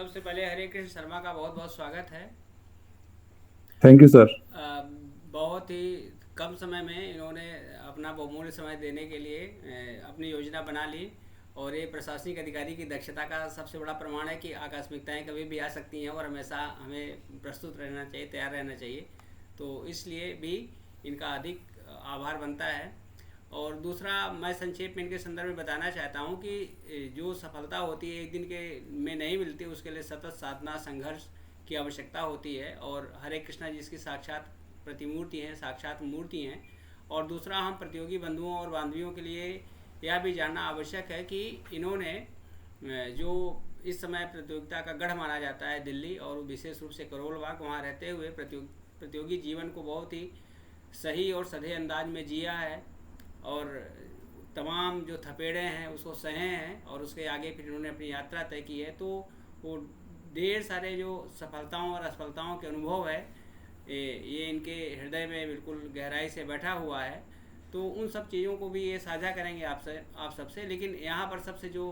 सबसे पहले हरे कृष्ण शर्मा का बहुत बहुत स्वागत है। Thank you sir. बहुत ही कम समय में इन्होंने अपना बहुमूल्य समय देने के लिए अपनी योजना बना ली। और ये प्रशासनिक अधिकारी की दक्षता का सबसे बड़ा प्रमाण है कि आकस्मिकताएं कभी भी आ सकती हैं और हमेशा हमें प्रस्तुत रहना चाहिए, तैयार रहना चाहिए। तो इसलिए भी इनका अधिक आभार बनता है। और दूसरा, मैं संक्षेप में इनके संदर्भ में बताना चाहता हूँ कि जो सफलता होती है एक दिन के में नहीं मिलती, उसके लिए सतत साधना, संघर्ष की आवश्यकता होती है। और हरे कृष्णा जी इसकी साक्षात प्रतिमूर्ति हैं, साक्षात मूर्ति हैं। और दूसरा, हम प्रतियोगी बंधुओं और बांधवियों के लिए यह भी जानना आवश्यक है कि इन्होंने जो इस समय प्रतियोगिता का गढ़ माना जाता है दिल्ली, और विशेष रूप से करोल बाग, वहाँ रहते हुए प्रतियोगी जीवन को बहुत ही सही और सधे अंदाज में जिया है। और तमाम जो थपेड़े हैं उसको सहे हैं, और उसके आगे फिर इन्होंने अपनी यात्रा तय की है। तो वो ढेर सारे जो सफलताओं और असफलताओं के अनुभव है, ये इनके हृदय में बिल्कुल गहराई से बैठा हुआ है। तो उन सब चीज़ों को भी ये साझा करेंगे आप सबसे। लेकिन यहाँ पर सबसे जो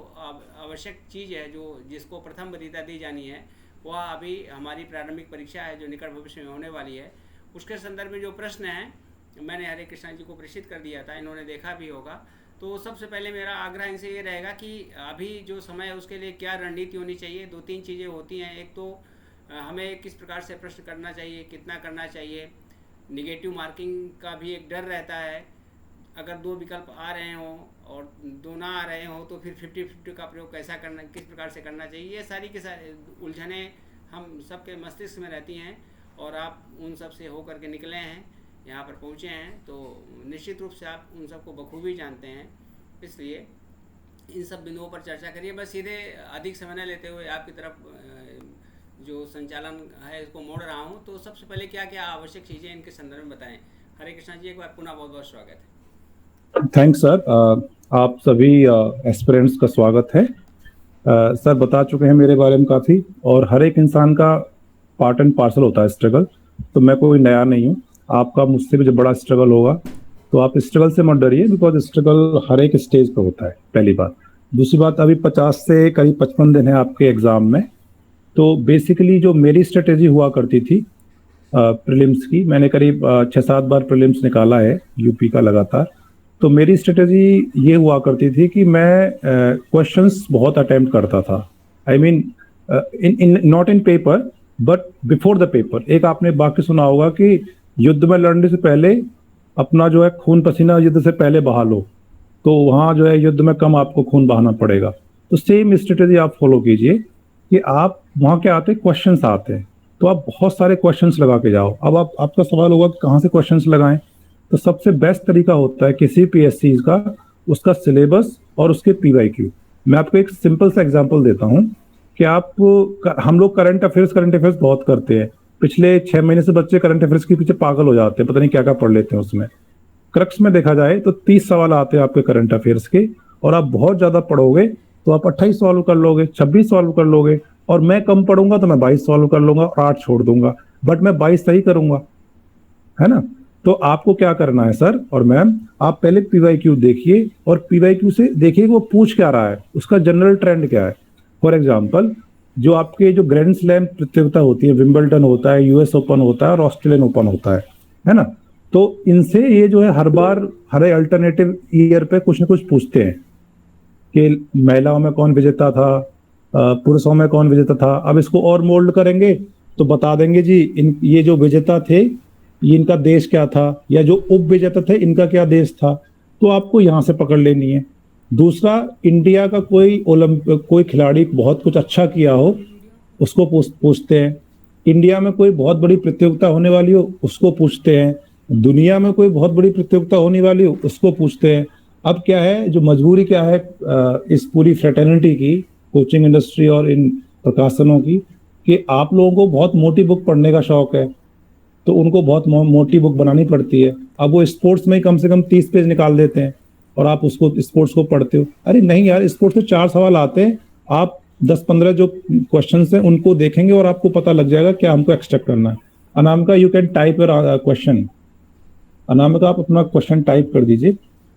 आवश्यक चीज़ है, जो जिसको प्रथम वरीयता दी जानी है, वह अभी हमारी प्रारंभिक परीक्षा है जो निकट भविष्य में होने वाली है। उसके संदर्भ में जो प्रश्न हैं मैंने हरे कृष्णा जी को प्रेषित कर दिया था, इन्होंने देखा भी होगा। तो सबसे पहले मेरा आग्रह इनसे ये रहेगा कि अभी जो समय है उसके लिए क्या रणनीति होनी चाहिए। दो तीन चीज़ें होती हैं। एक तो हमें किस प्रकार से प्रश्न करना चाहिए, कितना करना चाहिए। निगेटिव मार्किंग का भी एक डर रहता है। अगर दो विकल्प आ रहे हों और दो ना आ रहे हों तो फिर 50-50 का प्रयोग कैसा करना, किस प्रकार से करना चाहिए, ये सारी की सारी उलझने हम सबके मस्तिष्क में रहती हैं। और आप उन सब से होकर के निकले हैं, यहाँ पर पहुँचे हैं, तो निश्चित रूप से आप उन सबको बखूबी जानते हैं। इसलिए इन सब बिंदुओं पर चर्चा करिए। बस सीधे अधिक समय न लेते हुए आपकी तरफ जो संचालन है इसको मोड़ रहा हूँ। तो सबसे पहले क्या क्या आवश्यक चीज़ें इनके संदर्भ में बताएं। हरे कृष्णा जी, एक बार पुनः बहुत बहुत स्वागत है। Thanks sir. आप सभी एस्पिरेंट्स का स्वागत है। सर बता चुके हैं मेरे बारे में काफ़ी, और हर एक इंसान का पार्ट एंड पार्सल होता है स्ट्रगल। तो मैं कोई नया नहीं हूँ। आपका मुझसे भी जब बड़ा स्ट्रगल होगा तो आप स्ट्रगल से मत डरिए, बिकॉज स्ट्रगल हर एक स्टेज पे होता है, पहली बात। दूसरी बात, अभी 50 से करीब 55 दिन है आपके एग्जाम में। तो बेसिकली जो मेरी स्ट्रेटेजी हुआ करती थी प्रीलिम्स की, मैंने करीब 6-7 बार प्रीलिम्स निकाला है यूपी का लगातार। तो मेरी स्ट्रेटेजी ये हुआ करती थी कि मैं क्वेश्चंस बहुत अटेम्प्ट करता था। I mean in in not in paper but before the paper. एक आपने वाक्य सुना होगा कि युद्ध में लड़ने से पहले अपना जो है खून पसीना युद्ध से पहले बहा लो, तो वहां जो है युद्ध में कम आपको खून बहाना पड़ेगा। तो सेम स्ट्रेटेजी आप फॉलो कीजिए कि आप वहां क्या आते हैं, क्वेश्चंस आते हैं, तो आप बहुत सारे क्वेश्चंस लगा के जाओ। अब आपका सवाल होगा कि कहाँ से क्वेश्चंस लगाएं। तो सबसे बेस्ट तरीका होता है किसी पीएससी का, उसका सिलेबस और उसके पीवाईक्यू। मैं आपको एक सिंपल सा एग्जांपल देता हूं कि हम लोग करंट अफेयर्स बहुत करते हैं। पिछले 6 महीने से बच्चे करंट अफेयर्स के पीछे पागल हो जाते हैं, पता नहीं क्या क्या पढ़ लेते हैं उसमें। क्रक्स में देखा जाए तो 30 सवाल आते हैं आपके करंट अफेयर्स के, और आप बहुत ज्यादा पढ़ोगे तो आप 28 सॉल्व कर लोगे, 26 सॉल्व कर लोगे। और मैं कम पढ़ूंगा तो मैं 22 सॉल्व कर लूंगा और 8 छोड़ दूंगा, बट मैं 22 सही करूंगा, है ना। तो आपको क्या करना है सर और मैम, आप पहले पीवाईक्यू देखिए, और पीवाईक्यू से देखिए वो पूछ क्या रहा है, उसका जनरल ट्रेंड क्या है। फॉर एग्जाम्पल, जो जो ग्रैंड स्लैम प्रतियोगिता होती है, विंबलडन होता है, यूएस ओपन होता है और ऑस्ट्रेलियन ओपन होता है ना। तो इनसे ये जो है हर बार हर अल्टरनेटिव ईयर पे कुछ ना कुछ पूछते हैं कि महिलाओं में कौन विजेता था, पुरुषों में कौन विजेता था। अब इसको और मोल्ड करेंगे तो बता देंगे जी ये जो विजेता थे ये इनका देश क्या था, या जो उप विजेता थे इनका क्या देश था। तो आपको यहां से पकड़ लेनी है। दूसरा, इंडिया का कोई खिलाड़ी बहुत कुछ अच्छा किया हो उसको पूछते हैं। इंडिया में कोई बहुत बड़ी प्रतियोगिता होने वाली हो उसको पूछते हैं। दुनिया में कोई बहुत बड़ी प्रतियोगिता होने वाली हो उसको पूछते हैं। अब क्या है, जो मजबूरी क्या है इस पूरी फ्रेटर्निटी की, कोचिंग इंडस्ट्री और इन प्रकाशनों की, कि आप लोगों को बहुत मोटी बुक पढ़ने का शौक है, तो उनको बहुत मोटी बुक बनानी पड़ती है। अब वो स्पोर्ट्स में कम से कम 30 पेज निकाल देते हैं और आप उसको स्पोर्ट्स को पढ़ते हो। अरे नहीं यार, स्पोर्ट्स में 4 सवाल आते हैं, आप 10-15 जो क्वेश्चन हैं उनको देखेंगे और आपको पता लग जाएगा क्या हमको एक्सट्रैक्ट करना है। Anamika, you can type your question. Anamika, आप अपना क्वेश्चन टाइप कर दीजिए,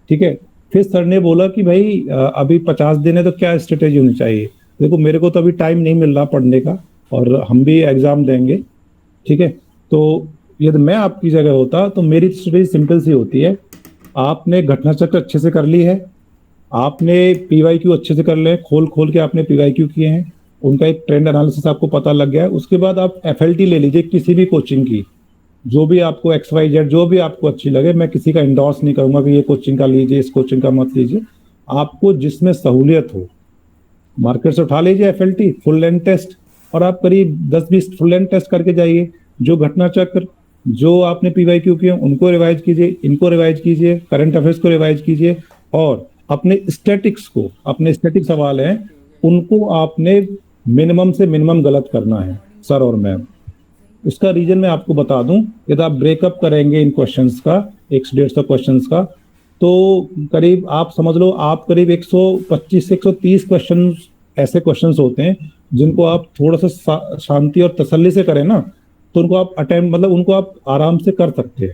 ठीक है। फिर सर ने बोला कि भाई अभी 50 दिन है तो क्या स्ट्रेटेजी होनी चाहिए। देखो मेरे को तो अभी टाइम नहीं मिल रहा पढ़ने का, और हम भी एग्जाम देंगे, ठीक है। तो यदि मैं आपकी जगह होता तो मेरी स्ट्रेटेजी सिंपल सी होती है। आपने घटना चक्र अच्छे से कर ली है, आपने पीवाईक्यू अच्छे से कर ले, खोल खोल के आपने पीवाईक्यू किए हैं, उनका एक ट्रेंड एनालिसिस आपको पता लग गया है। उसके बाद आप एफएलटी ले लीजिए किसी भी कोचिंग की, जो भी आपको XYZ जो भी आपको अच्छी लगे। मैं किसी का इंडोर्स नहीं करूंगा कि ये कोचिंग का लीजिए, इस कोचिंग का मत लीजिए, आपको जिसमें सहूलियत हो मार्केट से उठा लीजिए एफएलटी फुल लेंथ टेस्ट, और आप करीब 10-20 फुल लेंथ टेस्ट करके जाइए। जो घटना चक्र जो आपने पीवाईक्यू किए उनको रिवाइज कीजिए, इनको रिवाइज कीजिए, करंट अफेयर्स को रिवाइज कीजिए, और अपने स्टैटिक्स को, अपने स्टैटिक सवाल हैं उनको आपने मिनिमम से मिनिमम गलत करना है सर और मैम। उसका रीजन मैं आपको बता दूं, यदि आप ब्रेकअप करेंगे इन क्वेश्चंस का, 150 क्वेश्चंस का, तो करीब आप समझ लो आप करीब 125 से 130 क्वेश्चन ऐसे क्वेश्चंस होते हैं जिनको आप थोड़ा सा शांति और तसल्ली से करें ना, तो उनको आप अटेम्प्ट मतलब उनको आप आराम से कर सकते हैं।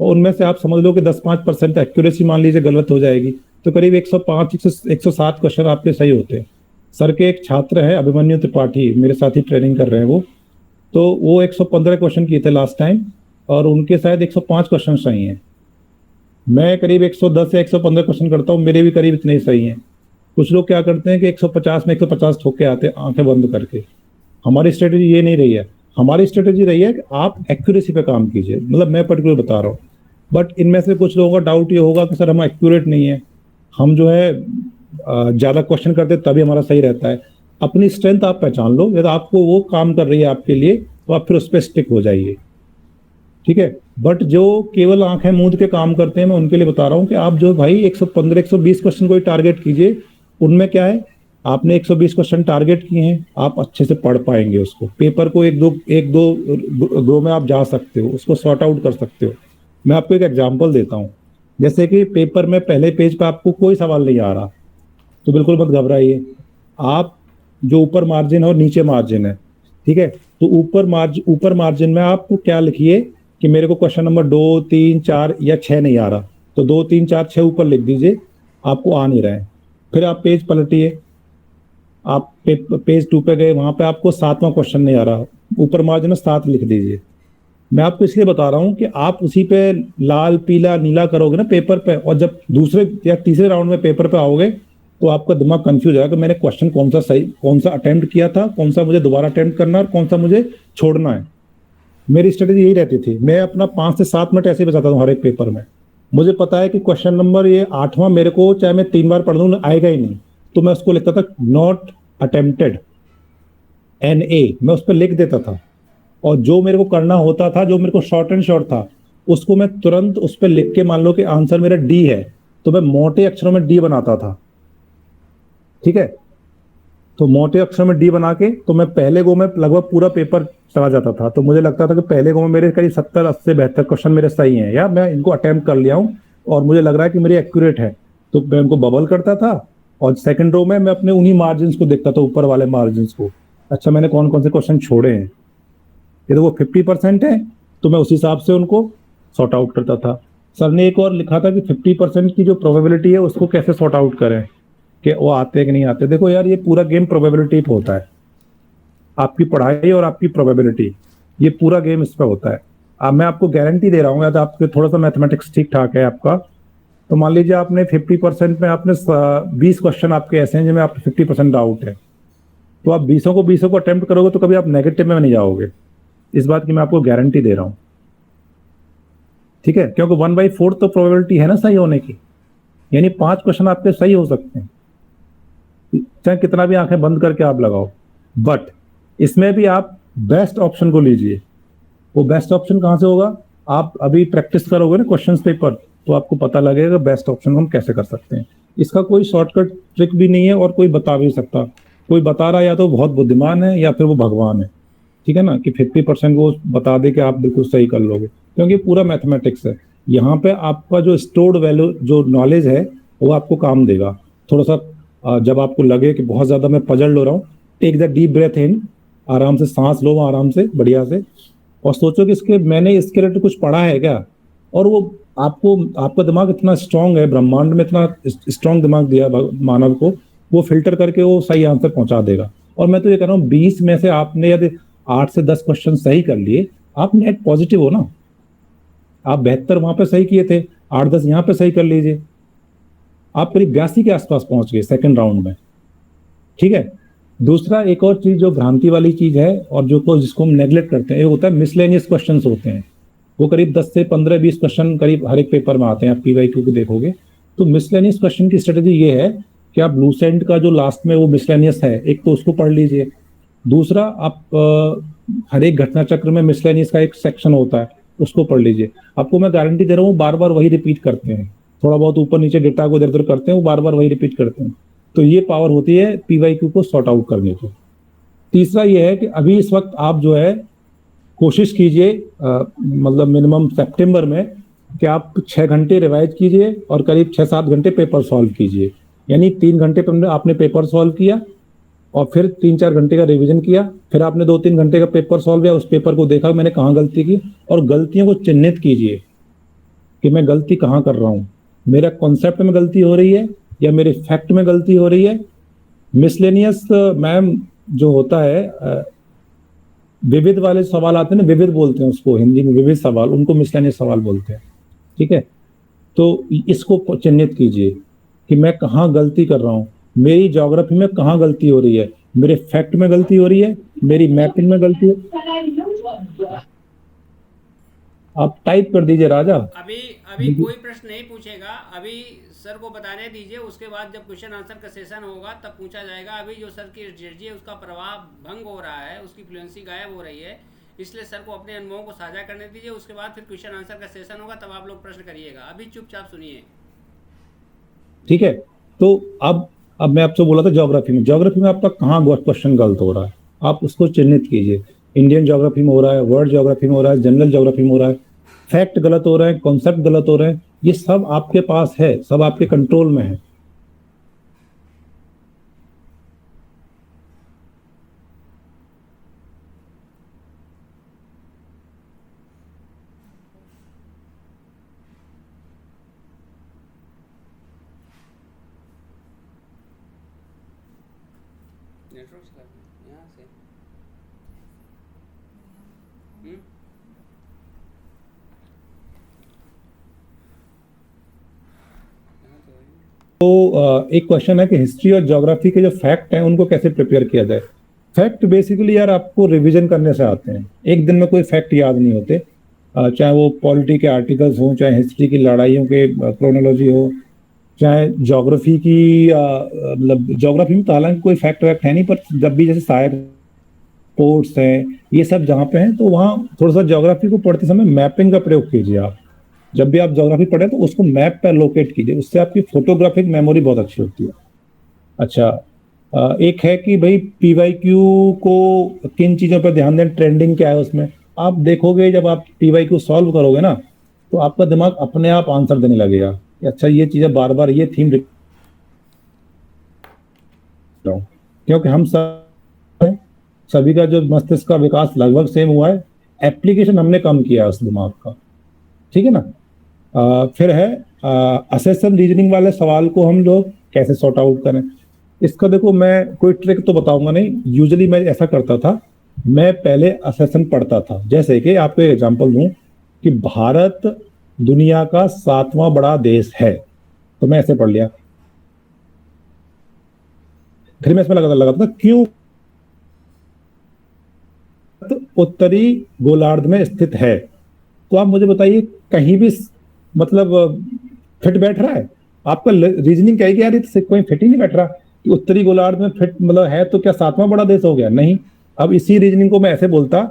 और उनमें से आप समझ लो कि 10-5% एक्यूरेसी मान लीजिए गलत हो जाएगी, तो करीब 105-107 क्वेश्चन आपके सही होते हैं। सर के एक छात्र है अभिमन्यु त्रिपाठी, मेरे साथ ही ट्रेनिंग कर रहे हैं वो 115 क्वेश्चन किए थे लास्ट टाइम, और उनके शायद 105 क्वेश्चन सही हैं। मैं करीब 110 या 115 क्वेश्चन करता हूँ, मेरे भी करीब इतने ही सही हैं। कुछ लोग क्या करते हैं कि 150 में 150 ठोक के आते हैं आंखें बंद करके। हमारी स्ट्रेटेजी ये नहीं रही है, हमारी स्ट्रेटेजी रही है कि आप एक्यूरेसी पे काम कीजिए। मतलब मैं पर्टिकुलर बता रहा हूँ, बट इनमें से कुछ लोगों का डाउट ये होगा कि सर हम एक्यूरेट नहीं है, हम जो है ज़्यादा क्वेश्चन करते तभी हमारा सही रहता है। अपनी स्ट्रेंथ आप पहचान लो, यदि आपको वो काम कर रही है आपके लिए तो आप फिर उस पर स्टिक हो जाइए, ठीक है। बट जो केवल आंखें मूंद के काम करते हैं, मैं उनके लिए बता रहा हूँ कि आप जो भाई 115-120 क्वेश्चन को टारगेट कीजिए। उनमें क्या है, आपने 120 क्वेश्चन टारगेट किए हैं, आप अच्छे से पढ़ पाएंगे उसको। पेपर को एक दो में आप जा सकते हो, उसको सॉर्ट आउट कर सकते हो। मैं आपको एक एग्जांपल देता हूँ, जैसे कि पेपर में पहले पेज पे आपको कोई सवाल नहीं आ रहा तो बिल्कुल मत घबराइए। आप जो ऊपर मार्जिन और नीचे मार्जिन है, ठीक है, तो ऊपर मार्जिन में आप क्या लिखिए कि मेरे को क्वेश्चन नंबर 2, 3, 4 या 6 नहीं आ रहा, तो 2, 3, 4, 6 ऊपर लिख दीजिए, आपको आ नहीं रहा है। फिर आप पेज पलटिए, आप पेज 2 पे गए, वहां पे आपको 7वां क्वेश्चन नहीं आ रहा, ऊपर मार्जिन में 7 लिख दीजिए। मैं आपको इसलिए बता रहा हूं कि आप उसी पे लाल पीला नीला करोगे ना पेपर पे, और जब दूसरे या तीसरे राउंड में पेपर पे आओगे तो आपका दिमाग कंफ्यूज होगा कि मैंने क्वेश्चन कौन सा अटेम्प्ट किया था, कौन सा मुझे दोबारा अटेम्प्ट करना है और कौन सा मुझे छोड़ना है। मेरी स्ट्रेटेजी यही रहती थी, मैं अपना 5 से 7 मिनट ऐसे बचाता हूँ हर एक पेपर में। मुझे पता है कि क्वेश्चन नंबर ये 8वां मेरे को चाहे मैं 3 बार पढ़ लूँ आएगा ही नहीं, तो मैं उसको लिखता था नॉट अटेम्प्टेड, NA, मैं उस पर लिख देता था। और जो मेरे को करना होता था, जो मेरे को शॉर्ट एंड शॉर्ट था, उसको मैं तुरंत उस पर लिख के, मान लो कि आंसर मेरा D है तो मैं मोटे अक्षरों में D बनाता था, ठीक है। तो मोटे अक्षर में D बना के तो मैं पहले गो में लगभग पूरा पेपर चला जाता था। तो मुझे लगता था कि पहले गो में मेरे करीब 70, 80, 72 क्वेश्चन मेरे सही हैं, या मैं इनको अटेम्प्ट कर लिया हूँ और मुझे लग रहा है कि मेरी एक्यूरेट है, तो मैं उनको बबल करता था। और सेकंड रो में मैं अपने उन्हीं मार्जिन को देखता था, ऊपर वाले मार्जिन को, अच्छा मैंने कौन कौन से क्वेश्चन छोड़े हैं, यदि वो 50% है तो मैं उस हिसाब से उनको सॉर्ट आउट करता था। सर ने एक और लिखा था कि 50% की जो प्रोबेबिलिटी है उसको कैसे सॉर्ट आउट करें, कि वो आते हैं कि नहीं आते। देखो यार, ये पूरा गेम प्रोबेबिलिटी पे होता है, आपकी पढ़ाई और आपकी प्रोबेबिलिटी, ये पूरा गेम इस पर होता है। अब मैं आपको गारंटी दे रहा हूँ, यदि आपके थोड़ा सा मैथमेटिक्स ठीक ठाक है आपका, तो मान लीजिए आपने 50% में आपने 20 क्वेश्चन आपके ऐसे हैं जिनमें आपको 50% डाउट है, तो आप 20 को अटेम्प्ट करोगे तो कभी आप नेगेटिव में नहीं जाओगे, इस बात की मैं आपको गारंटी दे रहा हूँ, ठीक है। क्योंकि 1/4 तो प्रोबेबिलिटी है ना सही होने की, यानी 5 क्वेश्चन आपके सही हो सकते हैं, चाहे कितना भी आंखें बंद करके आप लगाओ। बट इसमें भी आप बेस्ट ऑप्शन को लीजिए। वो बेस्ट ऑप्शन कहाँ से होगा, आप अभी प्रैक्टिस करोगे ना क्वेश्चंस पेपर, तो आपको पता लगेगा बेस्ट ऑप्शन को हम कैसे कर सकते हैं। इसका कोई शॉर्टकट ट्रिक भी नहीं है और कोई बता भी सकता। कोई बता रहा या तो बहुत बुद्धिमान है या फिर वो भगवान है, ठीक है ना, कि 50% वो बता दे कि आप बिल्कुल सही कर लोगे, क्योंकि पूरा मैथमेटिक्स है। यहाँ पे आपका जो स्टोर्ड वैल्यू, जो नॉलेज है, वो आपको काम देगा। थोड़ा सा जब आपको लगे कि बहुत ज्यादा मैं पजल हो रहा हूँ, take the deep breath in, आराम से सांस लो आराम से बढ़िया से, और सोचो कि मैंने इसके लिए कुछ पढ़ा है क्या। और वो आपको, आपका दिमाग इतना स्ट्रांग है, ब्रह्मांड में इतना स्ट्रांग दिमाग दिया मानव को वो फिल्टर करके वो सही आंसर पहुंचा देगा। और मैं तो ये कह रहा हूँ 20 में से आपने यदि 8 से 10 क्वेश्चन सही कर लिए, आप नेट पॉजिटिव हो ना। आप 72 वहां पे सही किए थे, 8-10 यहाँ पे सही कर लीजिए, आप करीब 82 के आसपास पहुंच गए सेकंड राउंड में। ठीक है। दूसरा एक और चीज जो भ्रांति वाली चीज है और जो जिसको हम नेग्लेक्ट करते हैं, ये होता है मिसलेनियस क्वेश्चंस होते हैं। वो करीब 10 से 15-20 क्वेश्चन करीब हर एक पेपर में आते हैं, आप पीवाईक्यू को देखोगे तो मिसलेनियस क्वेश्चन की स्ट्रेटेजी ये है कि आप ब्लूसेंट का जो लास्ट में वो मिसलेनियस है, एक तो उसको पढ़ लीजिए। दूसरा आप हर एक घटना चक्र में मिसलेनियस का एक सेक्शन होता है, उसको पढ़ लीजिए। आपको मैं गारंटी दे रहा हूँ बार बार वही रिपीट करते हैं, थोड़ा बहुत ऊपर नीचे डेटा को इधर उधर करते हैं, वो बार बार वही रिपीट करते हैं। तो ये पावर होती है पीवाईक्यू को सॉर्ट आउट करने की। तीसरा ये है कि अभी इस वक्त आप जो है कोशिश कीजिए मतलब मिनिमम सितंबर में कि आप 6 घंटे रिवाइज कीजिए और करीब 6-7 घंटे पेपर सॉल्व कीजिए। यानी 3 घंटे पर आपने पेपर सॉल्व किया और फिर 3-4 घंटे का रिवीजन किया, फिर आपने 2-3 घंटे का पेपर सॉल्व किया, उस पेपर को देखा मैंने कहाँ गलती की, और गलतियों को चिन्हित कीजिए कि मैं गलती कहाँ कर रहा हूँ। मेरा कॉन्सेप्ट में गलती हो रही है या मेरे फैक्ट में गलती हो रही है। मिसलेनियस मैम जो होता है विविध वाले सवाल आते हैं ना, विविध बोलते हैं उसको हिंदी में, विविध सवाल, उनको मिसलेनियस सवाल बोलते हैं। ठीक है। तो इसको चिन्हित कीजिए कि मैं कहाँ गलती कर रहा हूँ, मेरी ज्योग्राफी में कहाँ गलती हो रही है, मेरे फैक्ट में गलती हो रही है, मेरी मैपिंग में गलती है। आप टाइप कर दीजिए राजा। अभी कोई प्रश्न नहीं पूछेगा, अभी सर को बताने दीजिए, उसके बाद जब क्वेश्चन आंसर का सेशन होगा तब पूछा जाएगा। अभी जो सर की एनर्जी है उसका प्रवाह भंग हो रहा है, उसकी फ्लुएंसी गायब हो रही है, इसलिए सर को अपने अनुभवों को साझा करने दीजिए। उसके बाद फिर क्वेश्चन आंसर का सेशन होगा, तब आप लोग प्रश्न करिएगा। अभी चुपचाप सुनिए। ठीक है। तो अब मैं आपसे बोला था ज्योग्राफी में आपका कहाँ क्वेश्चन गलत हो रहा है, आप उसको चिन्हित कीजिए। इंडियन ज्योग्राफी में हो रहा है, वर्ल्ड ज्योग्राफी में हो रहा है, जनरल ज्योग्राफी में हो रहा है, फैक्ट गलत हो रहे हैं, कॉन्सेप्ट गलत हो रहे हैं, ये सब आपके पास है, सब आपके कंट्रोल में है। यहाँ से तो एक क्वेश्चन है कि हिस्ट्री और ज्योग्राफी के जो फैक्ट हैं उनको कैसे प्रिपेयर किया जाए। फैक्ट बेसिकली यार आपको रिवीजन करने से आते हैं, एक दिन में कोई फैक्ट याद नहीं होते। चाहे वो पॉलिटी के आर्टिकल्स हों, चाहे हिस्ट्री की लड़ाइयों के क्रोनोलॉजी हो, चाहे ज्योग्राफी की मतलब ज्योग्राफी में तो हालांकि कोई फैक्ट वैक्ट है नहीं, पर जब भी जैसे सहायक पोर्ट्स हैं ये सब जहाँ पे हैं, तो वहाँ थोड़ा सा ज्योग्राफी को पढ़ते समय मैपिंग का प्रयोग कीजिए। आप जब भी आप ज्योग्राफी पढ़े तो उसको मैप पर लोकेट कीजिए, उससे आपकी फोटोग्राफिक मेमोरी बहुत अच्छी होती है। अच्छा, एक है कि भाई पीवाईक्यू को किन चीजों पर ध्यान दें, ट्रेंडिंग क्या है उसमें। आप देखोगे जब आप पीवाईक्यू सॉल्व करोगे ना, तो आपका दिमाग अपने आप आंसर देने लगेगा कि अच्छा ये चीजें बार बार ये थीम, क्योंकि हम सभी का जो मस्तिष्क का विकास लगभग सेम हुआ है, एप्लीकेशन हमने कम किया है उस दिमाग का। ठीक है ना। फिर है असेसन रीजनिंग वाले सवाल को हम लोग कैसे सॉर्ट आउट करें। इसका देखो मैं कोई ट्रिक तो बताऊंगा नहीं, यूजुअली मैं ऐसा करता था, मैं पहले असेसन पढ़ता था। जैसे कि आपको एग्जांपल दूं कि भारत दुनिया का 7वां बड़ा देश है, तो मैं ऐसे पढ़ लिया, फिर मैं इसमें लगाता था क्यों उत्तरी गोलार्ध में स्थित है। तो आप मुझे बताइए कहीं भी मतलब फिट बैठ रहा है? आपका रीजनिंग क्या है कि यार ये कोई फिट ही नहीं बैठ रहा कि उत्तरी गोलार्ध में फिट मतलब है तो क्या 7वां बड़ा देश हो गया? नहीं। अब इसी रीजनिंग को मैं ऐसे बोलता,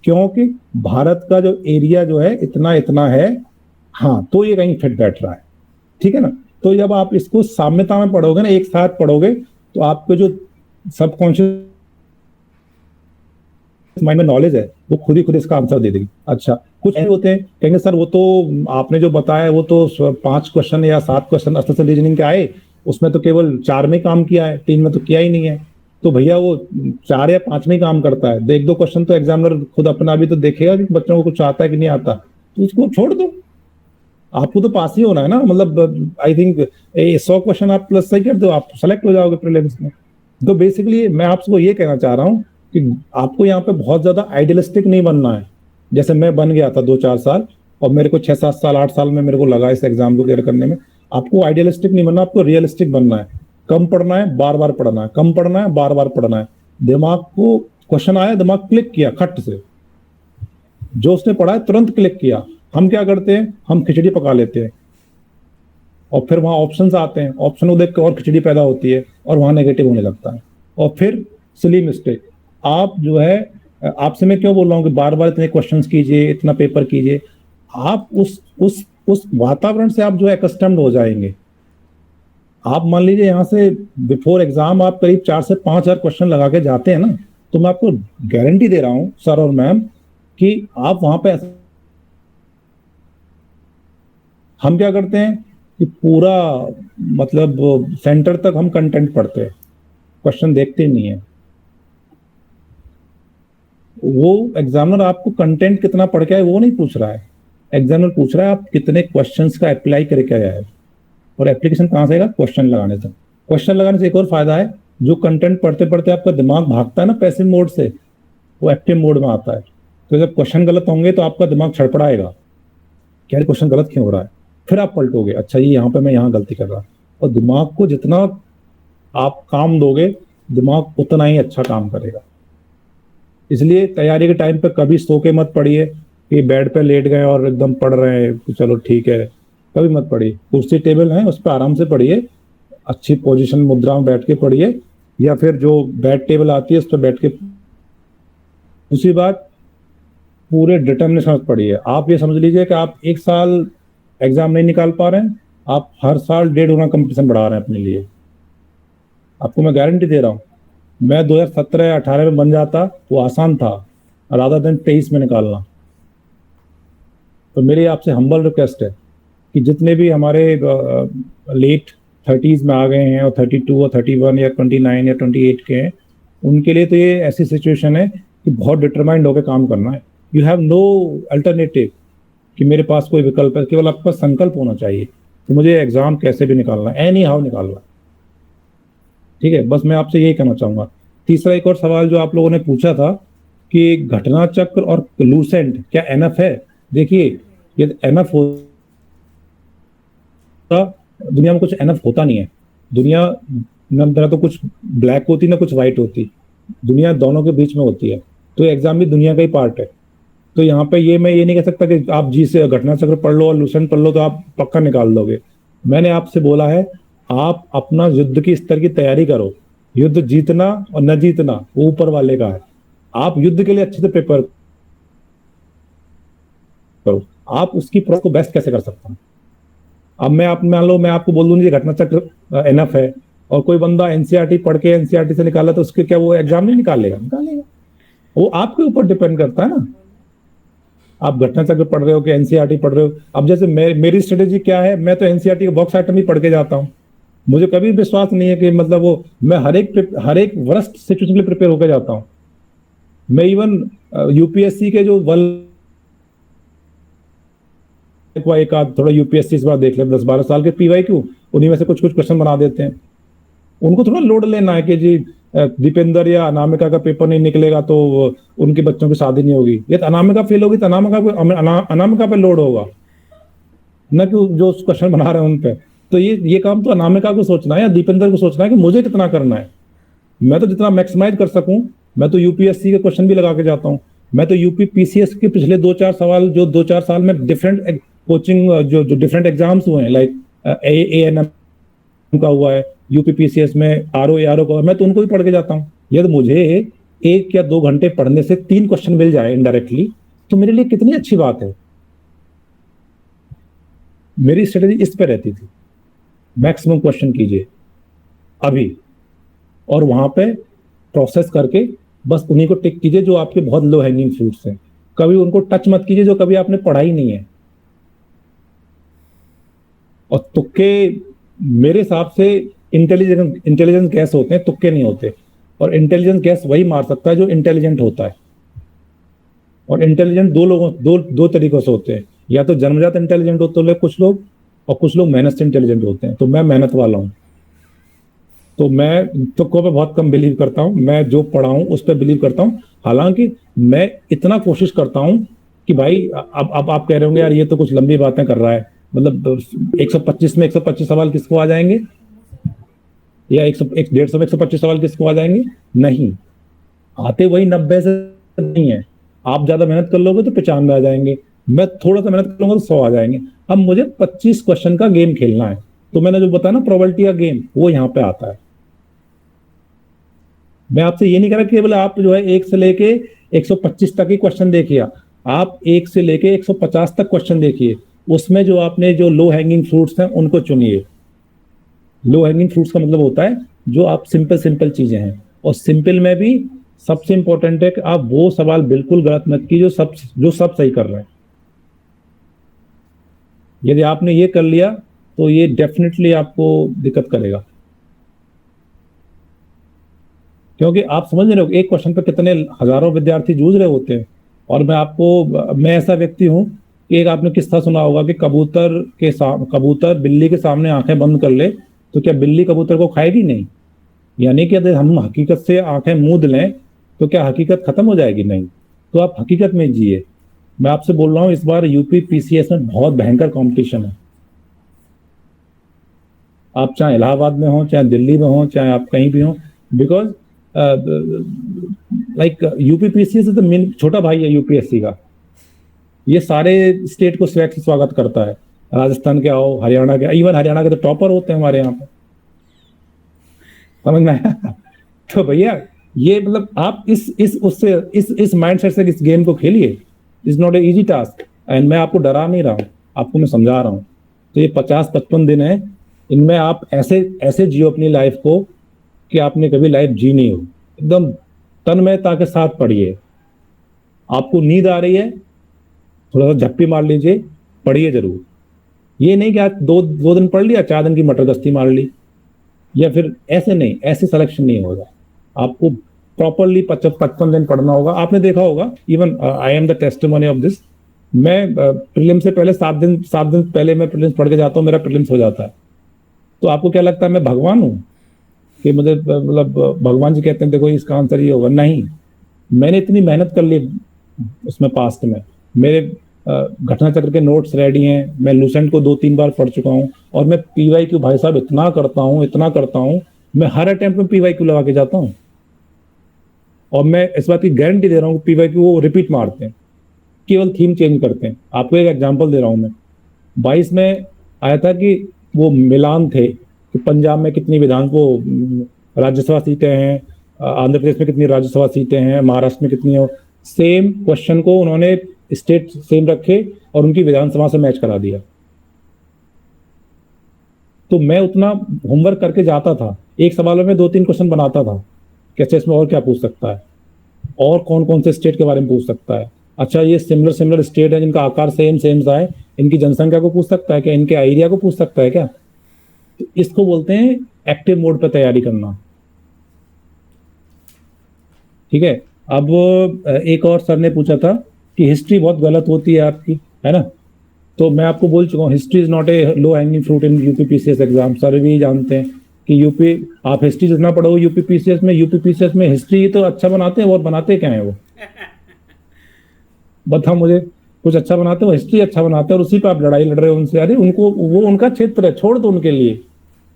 क्योंकि भारत का जो एरिया जो है इतना इतना है, हाँ तो ये कहीं फिट बैठ रहा है। ठीक है ना। तो जब आप इसको साम्यता में पढ़ोगे ना, एक साथ पढ़ोगे, तो आपको जो सबकॉन्शियस माइंड में नॉलेज है वो खुद ही खुद इसका आंसर दे देगी। अच्छा, कुछ ऐसे होते हैं कहेंगे सर वो तो आपने जो बताया वो तो 5 क्वेश्चन या 7 क्वेश्चन असेसन रीजनिंग के आए, उसमें तो केवल 4 में काम किया है, 3 में तो किया ही नहीं है। तो भैया वो 4 या 5 में ही काम करता है, 1-2 क्वेश्चन तो एग्जामिनर खुद अपना भी तो देखेगा कि बच्चों को कुछ आता है कि नहीं आता, तो उसको छोड़ दो। आपको तो पास ही होना है ना, मतलब आई थिंक 100 क्वेश्चन आप प्लस सही कर दो, आप सेलेक्ट हो जाओगे प्रीलिम्स में। तो बेसिकली मैं आपको ये कहना चाह रहा हूँ कि आपको यहाँ पे बहुत ज्यादा आइडियलिस्टिक नहीं बनना है, जैसे मैं बन गया था 2-4 साल और मेरे को 6-7 साल 8 साल में मेरे को लगा इस एग्जाम को क्लियर करने में। आपको आइडियलिस्टिक नहीं बनना, आपको रियलिस्टिक बनना है। कम पढ़ना है, बार बार पढ़ना है, कम पढ़ना है, बार बार पढ़ना है। दिमाग को क्वेश्चन आया, दिमाग क्लिक किया खट से, जो उसने पढ़ा है तुरंत क्लिक किया। हम क्या करते हैं, हम खिचड़ी पका लेते हैं और फिर वहां ऑप्शंस आते हैं, ऑप्शन को देख के और खिचड़ी पैदा होती है और वहां नेगेटिव होने लगता है और फिर सिली मिस्टेक। आप जो है, आपसे मैं क्यों बोल रहा हूँ कि बार बार इतने क्वेश्चंस कीजिए, इतना पेपर कीजिए। आप उस वातावरण से आप जो है कस्टम्ड हो जाएंगे। आप मान लीजिए यहाँ से बिफोर एग्जाम आप करीब 4 से 5 हजार क्वेश्चन लगा के जाते हैं ना, तो मैं आपको गारंटी दे रहा हूँ सर और मैम कि आप वहां पे, हम क्या करते हैं कि पूरा मतलब सेंटर तक हम कंटेंट पढ़ते हैं, क्वेश्चन देखते नहीं है। वो एग्जामिनर आपको कंटेंट कितना पढ़ के आए वो नहीं पूछ रहा है, एग्जामिनर पूछ रहा है आप कितने क्वेश्चंस का अप्लाई करके आया है। और एप्लीकेशन कहां से आएगा, क्वेश्चन लगाने से। क्वेश्चन लगाने से एक और फायदा है, जो कंटेंट पढ़ते पढ़ते आपका दिमाग भागता है ना पैसिव मोड से, वो एक्टिव मोड में आता है। तो जब क्वेश्चन गलत होंगे तो आपका दिमाग छड़पड़ाएगा, क्या क्वेश्चन गलत क्यों हो रहा है, फिर आप पलटोगे, अच्छा ये यहाँ पे मैं यहाँ गलती कर रहा। और दिमाग को जितना आप काम दोगे, दिमाग उतना ही अच्छा काम करेगा। इसलिए तैयारी के टाइम पे कभी सो के मत पढ़िए कि बेड पे लेट गए और एकदम पढ़ रहे हैं, चलो ठीक है, कभी मत पढ़िए। कुर्सी टेबल है उस पर आराम से पढ़िए, अच्छी पोजीशन मुद्रा में बैठ के पढ़िए, या फिर जो बेड टेबल आती है उस पर बैठ के। दूसरी बात, पूरे डिटर्मिनेशन से पढ़िए। आप ये समझ लीजिए कि आप 1 साल एग्जाम नहीं निकाल पा रहे हैं, आप हर साल 1.5 गुना कंपटीशन बढ़ा रहे हैं अपने लिए। आपको मैं गारंटी दे रहा हूँ, मैं 2017-18 में बन जाता वो आसान था, रादर देन 23 में निकालना। तो मेरी आपसे हम्बल रिक्वेस्ट है कि जितने भी हमारे लेट 30s में आ गए हैं और 32 और 31 या 29 या 28 के हैं, उनके लिए तो ये ऐसी सिचुएशन है कि बहुत डिटरमाइंड होकर काम करना है। यू हैव नो अल्टरनेटिव कि मेरे पास कोई विकल्प है, केवल आपका संकल्प होना चाहिए कि मुझे एग्जाम कैसे भी निकालना है, एनी हाउ निकालना। ठीक है, बस मैं आपसे यही कहना चाहूंगा। तीसरा एक और सवाल जो आप लोगों ने पूछा था कि घटना चक्र और लूसेंट क्या एनफ है। देखिए, ये एनफ होता, दुनिया में कुछ एनफ होता नहीं है। दुनिया ना तो कुछ ब्लैक होती ना कुछ व्हाइट होती, दुनिया दोनों के बीच में होती है। तो एग्जाम भी दुनिया का ही पार्ट है। तो यहाँ पे ये मैं ये नहीं कह सकता कि आप जी से घटना चक्र पढ़ लो और लूसेंट पढ़ लो तो आप पक्का निकाल दोगे। मैंने आपसे बोला है, आप अपना युद्ध की स्तर की तैयारी करो। युद्ध जीतना और न जीतना वो ऊपर वाले का है। आप युद्ध के लिए अच्छे से प्रिपेयर करो, आप उसकी प्रोसेस को बेस्ट कैसे कर सकते हैं। अब मैं आप मान लो मैं आपको बोल दूं घटना चक्र एनफ है और कोई बंदा एनसीईआरटी पढ़ के एनसीईआरटी से निकाला तो उसके क्या वो एग्जाम नहीं निकालेगा? निकालेगा। वो आपके ऊपर डिपेंड करता है ना, आप घटना चक्र पढ़ रहे हो कि एनसीईआरटी पढ़ रहे हो। अब जैसे मेरी स्ट्रेटेजी क्या है, मैं तो एनसीईआरटी का बॉक्स आइटम ही पढ़ के जाता हूँ। मुझे कभी विश्वास नहीं है कि मतलब वो मैं हर एक वर्स्ट सिचुएशन के लिए प्रिपेयर होकर जाता हूँ। मैं इवन यूपीएससी के जो एक आध थोड़ा यूपीएससी इस बार देख ले, 10-12 साल के पीवाईक्यू, उन्हीं में से कुछ क्वेश्चन बना देते हैं। उनको थोड़ा लोड लेना है कि जी दीपेंद्र या अनामिका का पेपर नहीं निकलेगा तो उनके बच्चों की शादी नहीं होगी। ये अनामिका फेल होगी तो अनामिका पे लोड होगा, न कि जो क्वेश्चन बना रहे हैं उन पे। तो ये काम तो अनामिका को सोचना है या दीपेंद्र को सोचना है कि मुझे कितना करना है। मैं तो जितना मैक्सिमाइज कर सकूं, मैं तो यूपीएससी के क्वेश्चन भी लगा के जाता हूँ। मैं तो यूपी पीसीएस के पिछले 2-4 सवाल जो 2-4 साल में डिफरेंट कोचिंग जो डिफरेंट एग्जाम्स हुए हैं, लाइक एएनएम का हुआ है, यूपी पीसीएस में आरओ का, मैं तो उनको भी पढ़ के जाता हूँ। यदि मुझे 1 या 2 घंटे पढ़ने से 3 क्वेश्चन मिल जाए इनडायरेक्टली, तो मेरे लिए कितनी अच्छी बात है। मेरी स्ट्रेटेजी इस पे रहती थी, मैक्सिमम क्वेश्चन कीजिए अभी, और वहां पे प्रोसेस करके बस उन्हीं को टिक कीजिए जो आपके बहुत लो हैंगिंग फ्रूट्स हैं। कभी उनको टच मत कीजिए जो कभी आपने पढ़ा ही नहीं है। और तुक्के मेरे हिसाब से इंटेलिजेंस गैस होते हैं, तुक्के नहीं होते। और इंटेलिजेंस गैस वही मार सकता है जो इंटेलिजेंट होता है। और इंटेलिजेंट दो तरीकों से होते हैं, या तो जन्मजात इंटेलिजेंट होते हैं कुछ लोग, और कुछ लोग मेहनत से इंटेलिजेंट होते हैं। तो मैं मेहनत वाला हूँ। तो मैं तुक्कों पे बहुत कम बिलीव करता हूँ, मैं जो पढ़ा हूँ उस पर बिलीव करता हूँ। हालांकि मैं इतना कोशिश करता हूँ कि भाई अब आप कह रहे होंगे यार ये तो कुछ लंबी बातें कर रहा है, मतलब 125 में 125 सवाल किसको आ जाएंगे, या 150 में 125 सवाल किसको आ जाएंगे? नहीं आते, वही 90 से नहीं है। आप ज्यादा मेहनत कर लोगे तो 95 आ जाएंगे, मैं थोड़ा सा मेहनत कर लूंगा तो 100 आ जाएंगे। अब मुझे 25 क्वेश्चन का गेम खेलना है, तो मैंने जो बताया ना प्रोबेबिलिटी का गेम, वो यहाँ पे आता है। मैं आपसे ये नहीं कह रहा कि केवल आप जो है 1 से लेके 125 तक ही क्वेश्चन देखिए, आप 1 से लेके 150 तक क्वेश्चन देखिए, उसमें जो आपने जो लो हैंगिंग फ्रूट्स हैं उनको चुनिए। लो हैंगिंग फ्रूट्स का मतलब होता है जो आप सिंपल चीजें हैं, और सिंपल में भी सबसे इंपॉर्टेंट है कि आप वो सवाल बिल्कुल गलत मत कीजिए जो सब सही कर रहे हैं। यदि आपने ये कर लिया तो ये डेफिनेटली आपको दिक्कत करेगा, क्योंकि आप समझ रहे हो एक क्वेश्चन पे कितने हजारों विद्यार्थी जूझ रहे होते हैं। और मैं ऐसा व्यक्ति हूं कि एक आपने किस्सा सुना होगा कि कबूतर बिल्ली के सामने आंखें बंद कर ले तो क्या बिल्ली कबूतर को खाएगी? नहीं। यानी कि यदि हम हकीकत से आंखें मूंद लें तो क्या हकीकत खत्म हो जाएगी? नहीं। तो आप हकीकत में जिए। मैं आपसे बोल रहा हूं इस बार यूपी पीसीएस में बहुत भयंकर कंपटीशन है। आप चाहे इलाहाबाद में हो, चाहे दिल्ली में हो, चाहे आप कहीं भी हो, बिकॉज लाइक यूपी पीसीएस तो मेन छोटा भाई है यूपीएससी का। ये सारे स्टेट को स्वागत करता है। राजस्थान के आओ, हरियाणा के, इवन हरियाणा के तो टॉपर होते हैं हमारे यहाँ पे, समझ में आया? तो भैया ये मतलब आप इस माइंडसेट से इस गेम को खेलिए। Is not a easy task, and मैं आपको डरा नहीं रहा हूँ, आपको मैं समझा रहा हूँ। तो ये 50-55 दिन है, इनमें आप ऐसे जियो अपनी लाइफ को कि आपने कभी लाइफ जी नहीं हो। एकदम तन्मयता के साथ पढ़िए। आपको नींद आ रही है, थोड़ा सा झप्पी मार लीजिए, पढ़िए जरूर। ये नहीं कि आज दो दिन पढ़ लिया, 4 दिन की मटर गश्ती मार ली, या फिर ऐसे नहीं, ऐसे सिलेक्शन नहीं होगा। आपको प्रॉपरली 55 दिन पढ़ना होगा। आपने देखा होगा, even I am the testimony of this. मैं प्रीलिम्स से पहले 7 दिन पहले मैं प्रीलिम्स पढ़ के जाता हूँ, मेरा प्रीलिम्स हो जाता है। तो आपको क्या लगता है मैं भगवान हूँ कि मुझे मतलब भगवान जी कहते हैं देखो इसका आंसर ये होगा? नहीं, मैंने इतनी मेहनत कर ली उसमें पास्ट में। मेरे घटना चक्र के नोट्स रेडी हैं, मैं लूसेंट को 2-3 बार पढ़ चुका हूँ, और मैं पीवाईक्यू भाई साहब इतना करता हूँ, मैं हर अटेम्प्ट में पीवाईक्यू लगा के जाता हूँ। और मैं इस बात की गारंटी दे रहा हूँ पीवाईक्यू वो रिपीट मारते हैं, केवल थीम चेंज करते हैं। आपको एक एग्जाम्पल दे रहा हूँ मैं। 22 में आया था कि वो मिलान थे कि पंजाब में कितनी राज्यसभा सीटें हैं, आंध्र प्रदेश में कितनी राज्यसभा सीटें हैं, महाराष्ट्र में कितनी हो। सेम क्वेश्चन को उन्होंने स्टेट सेम रखे और उनकी विधानसभा से मैच करा दिया। तो मैं उतना होमवर्क करके जाता था, एक सवाल में 2-3 क्वेश्चन बनाता था, कैसे इसमें और क्या पूछ सकता है, और कौन कौन से स्टेट के बारे में पूछ सकता है। अच्छा ये सिमिलर स्टेट है जिनका आकार सेम सा है, इनकी जनसंख्या को पूछ सकता है क्या, इनके एरिया को पूछ सकता है क्या? तो इसको बोलते हैं एक्टिव मोड पर तैयारी करना। ठीक है। अब एक और सर ने पूछा था कि हिस्ट्री बहुत गलत होती है आपकी, है ना? तो मैं आपको बोल चुका हूँ history is not a low hanging fruit in UP PCS exam. Sir भी जानते हैं कि आप हिस्ट्री जितना पढ़ो यूपी पीसीएस में हिस्ट्री तो अच्छा बनाते हैं, और बनाते क्या है वो? बता मुझे, कुछ अच्छा बनाते हो? हिस्ट्री अच्छा बनाते हैं, और उसी पे आप लड़ाई लड़ रहे हो उनसे। अरे उनको, वो उनका क्षेत्र है, छोड़ दो उनके लिए।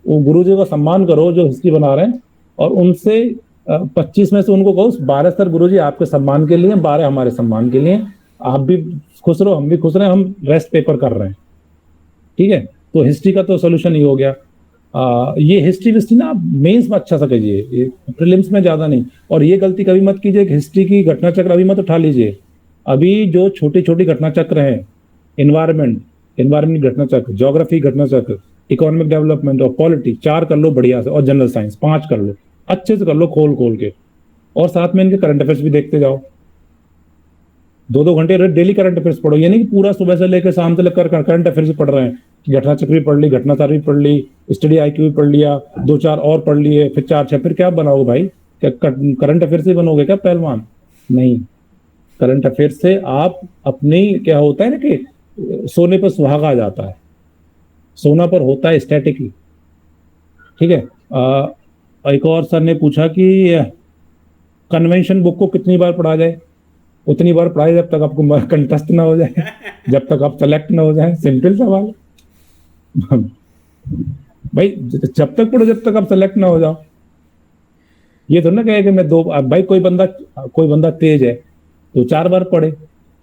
वो गुरुजी का सम्मान करो जो हिस्ट्री बना रहे हैं, और उनसे 25 में से उनको कहो 12 सर गुरुजी आपके सम्मान के लिए, 12 हमारे सम्मान के लिए। आप भी खुश रहो, हम भी खुश रहे, हम रेस्ट पेपर कर रहे हैं। ठीक है। तो हिस्ट्री का तो सोल्यूशन ही हो गया। ये हिस्ट्री ना मेंस में अच्छा सा कीजिए, प्रीलिम्स में ज्यादा नहीं। और ये गलती कभी मत कीजिए कि हिस्ट्री की घटना चक्र अभी मत उठा लीजिए। अभी जो छोटी घटना चक्र है, एनवायरमेंट घटना चक्र, ज्योग्राफी घटना चक्र, इकोनॉमिक डेवलपमेंट और पॉलिटी 4 कर लो बढ़िया से, और जनरल साइंस 5 कर लो, अच्छे से कर लो खोल के। और साथ में इनके करंट अफेयर्स भी देखते जाओ। 2-2 घंटे डेली करंट अफेयर्स पढ़ो। ये नहीं कि पूरा सुबह से लेकर शाम तक करंट अफेयर्स पढ़ रहे हैं कि घटना चक्र भी पढ़ ली, घटनाचार भी पढ़ ली, स्टडी आईक्यू भी पढ़ लिया, 2-4 और पढ़ लिए, फिर 4-6, फिर क्या बनाओगे भाई? क्या करंट अफेयर से बनोगे क्या पहलवान? नहीं। करंट अफेयर से आप अपनी, क्या होता है ना कि सोने पर सुहागा आ जाता है, सोना पर होता है स्टैटिकली। ठीक है। एक और सर ने पूछा कि कन्वेंशन बुक को कितनी बार पढ़ा जाए? उतनी बार पढ़ाए जब तक आपको कंटस्ट ना हो जाए, जब तक आप सेलेक्ट ना हो जाए। सिंपल सवाल है। भाई जब तक पढ़ो जब तक आप सेलेक्ट ना हो जाओ। ये तो ना कहे कि मैं दो, भाई कोई बंदा तेज है तो 4 बार पढ़े,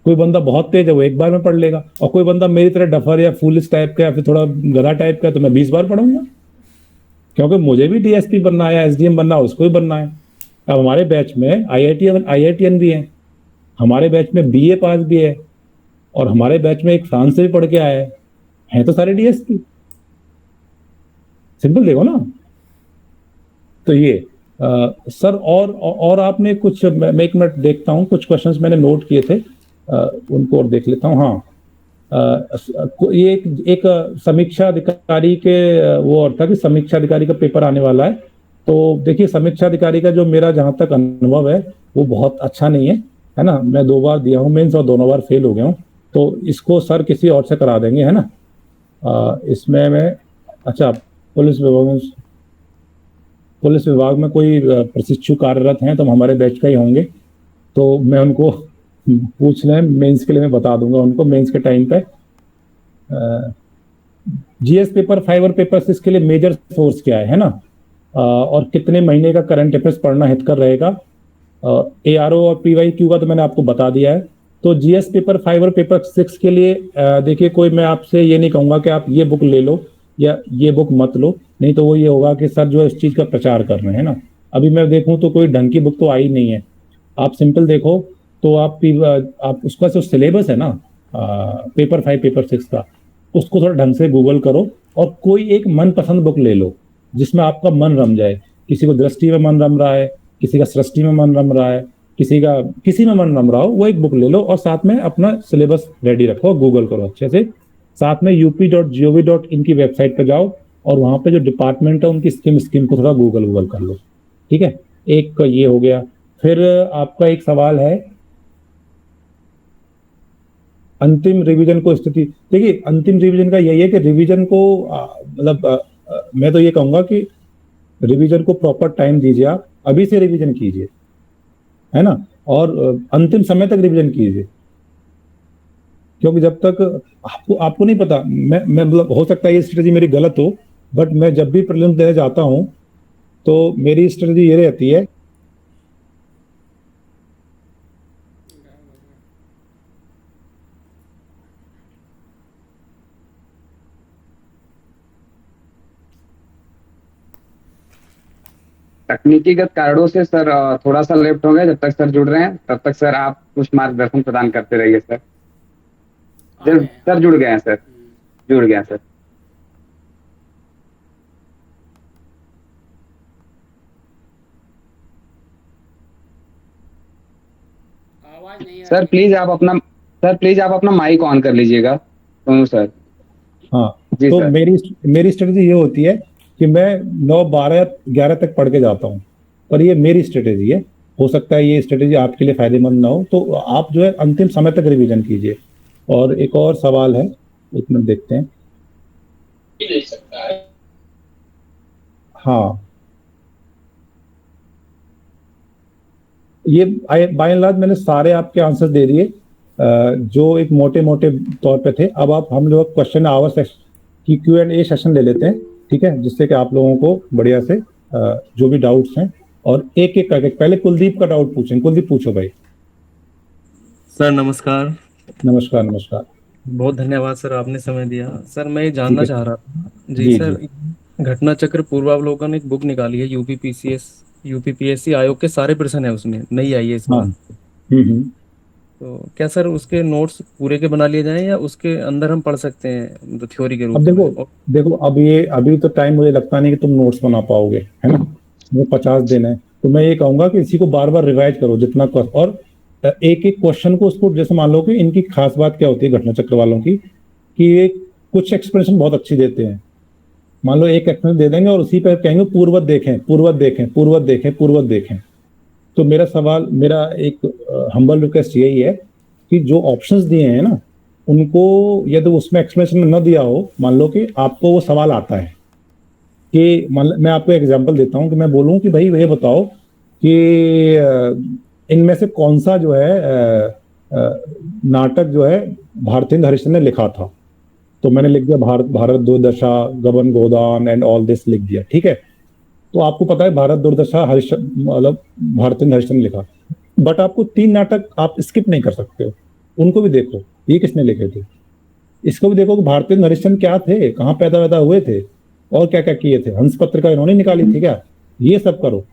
कोई बंदा बहुत तेज है वो 1 बार में पढ़ लेगा, और कोई बंदा मेरी तरह डफर या फूलिश टाइप का या फिर थोड़ा गधा टाइप का तो मैं 20 बार पढ़ूंगा, क्योंकि मुझे भी डीएसपी बनना है, एसडीएम बनना है, उसको भी बनना है। अब हमारे बैच में आईआईटीएन भी है, हमारे बैच में बीए पास भी है, और हमारे बैच में एक फ्रांस से भी पढ़ के आया है तो सारे डीएसपी। सिंपल देखो ना। तो ये सर और आपने कुछ, मैं 1 मिनट देखता हूँ, कुछ क्वेश्चंस मैंने नोट किए थे, उनको और देख लेता हूँ। हाँ, ये एक समीक्षा अधिकारी के वो और था कि समीक्षा अधिकारी का पेपर आने वाला है। तो देखिए, समीक्षा अधिकारी का जो मेरा जहां तक अनुभव है वो बहुत अच्छा नहीं है ना। मैं 2 बार दिया हूँ मेंस और दोनों बार फेल हो गया हूँ, तो इसको सर किसी और से करा देंगे, है ना। इसमें मैं, अच्छा, पुलिस विभाग में कोई प्रशिक्षु कार्यरत हैं तो हमारे बैच का ही होंगे, तो मैं उनको पूछ लें, मेंस के लिए मैं बता दूंगा उनको मेंस के टाइम पे। जीएस पेपर 5 और पेपर 6 के लिए मेजर सोर्स क्या है ना, और कितने महीने का करंट अफेयर्स पढ़ना हितकर रहेगा। एआरओ और पीवाईक्यू का तो मैंने आपको बता दिया है। तो जीएस पेपर 5 और पेपर 6 के लिए देखिए, कोई मैं आपसे ये नहीं कहूंगा कि आप ये बुक ले लो या ये बुक मत लो, नहीं तो वो ये होगा कि सर जो है इस चीज का प्रचार कर रहे हैं ना। अभी मैं देखूं तो कोई ढंग की बुक तो आई नहीं है। आप सिंपल देखो तो आप उसका जो सिलेबस है ना, पेपर 5 पेपर 6 का, उसको थोड़ा ढंग से गूगल करो और कोई एक मनपसंद बुक ले लो जिसमें आपका मन रम जाए। किसी को दृष्टि में मन रम रहा है, किसी का सृष्टि में मन रम रहा है, किसी में मन रम रहा हो, वो एक बुक ले लो और साथ में अपना सिलेबस रेडी रखो, गूगल करो अच्छे से। साथ में up.gov.in की वेबसाइट पर जाओ और वहां पे जो डिपार्टमेंट है उनकी स्कीम को थोड़ा गूगल कर लो। ठीक है, एक ये हो गया। फिर आपका एक सवाल है अंतिम रिवीजन को स्थिति। देखिए, अंतिम रिवीजन का यही है कि रिवीजन को मतलब मैं तो ये कहूंगा कि रिवीजन को प्रॉपर टाइम दीजिए, आप अभी से रिवीजन कीजिए, है ना, और अंतिम समय तक रिवीजन कीजिए। क्योंकि जब तक आपको नहीं पता, मैं मतलब हो सकता है ये स्ट्रेटजी मेरी गलत हो, बट मैं जब भी प्रीलिम्स देने जाता हूं तो मेरी स्ट्रेटजी ये रहती है, तकनीकीगत कारणों से सर थोड़ा सा लेफ्ट हो गया। जब तक सर जुड़ रहे हैं तब तक सर आप कुछ मार्गदर्शन प्रदान करते रहिए सर। सर जुड़ गए हैं सर, जुड़ गए हैं सर। आवाज नहीं आ सर रही। प्लीज आप अपना माइक ऑन कर लीजिएगा। सोनू सर। हाँ, जी तो सर। मेरी स्ट्रेटजी ये होती है कि मैं 9, 12, 11 तक पढ़ के जाता हूँ, पर ये मेरी स्ट्रेटजी है। हो सकता है ये स्ट्रेटजी आपके लिए फायदेमंद ना हो, तो आप जो है अंतिम समय तक रिवीजन कीजिए। और एक और सवाल है, एक मिनट देखते हैं। हाँ, ये बाय एंड लार्ज मैंने सारे आपके आंसर दे दिए जो एक मोटे मोटे तौर पे थे। अब आप हम लोग क्वेश्चन आवर की Q&A सेशन ले लेते हैं, ठीक है, जिससे कि आप लोगों को बढ़िया से जो भी डाउट्स हैं, और एक एक करके पहले कुलदीप का डाउट पूछें। कुलदीप पूछो भाई। सर नमस्कार। नमस्कार। नमस्कार। बहुत धन्यवाद सर, आपने समय दिया। सर मैं ये जानना चाह रहा था जी जी सर, घटना चक्र पूर्वावलोकन एक बुक निकाली है यूपीपीएससी आयोग के सारे प्रश्न है उसमें, नई आई है इस हाँ। बार। तो क्या सर उसके नोट्स पूरे के बना लिए जाएं या उसके अंदर हम पढ़ सकते हैं मतलब थ्योरी के अब रूप में? देखो अभी तो टाइम मुझे लगता नहीं कि तुम नोट्स बना पाओगे, है ना। वो 50 दिन है, तो मैं ये कहूंगा कि इसी को बार बार रिवाइज करो जितना और एक एक क्वेश्चन को उसको, जैसे मान लो कि इनकी खास बात क्या होती है घटना चक्र वालों की, कि ये कुछ एक्सप्लेनेशन बहुत अच्छी देते हैं। मान लो एक एक्सप्लेनेशन दे देंगे और उसी पर कहेंगे पूर्ववत देखें, पूर्ववत देखें, पूर्ववत देखें, पूर्ववत देखें। तो मेरा एक हम्बल रिक्वेस्ट यही है कि जो ऑप्शंस दिए हैं ना उनको यदि उसमें एक्सप्लेनेशन न दिया हो, मान लो कि आपको वो सवाल आता है कि मैं आपको एग्जांपल देता हूं कि मैं बोलूं कि भाई ये बताओ कि इनमें से कौन सा जो है नाटक जो है भारतेंद्र हरिश्चंद्र ने लिखा था, तो मैंने लिख दिया भारत दुर्दशा, गबन गोदान एंड ऑल दिस लिख दिया, ठीक है। तो आपको पता है भारत दुर्दशा मतलब भारतेंद्र हरिश्चंद्र ने लिखा, बट आपको 3 नाटक आप स्किप नहीं कर सकते हो, उनको भी देखो ये किसने लिखे थे, इसको भी देखो कि भारतेंद्र हरिश्चंद्र क्या थे, कहाँ पैदा हुए थे और क्या क्या किए थे, हंस पत्रिका इन्होंने निकाली थी क्या, ये सब करो।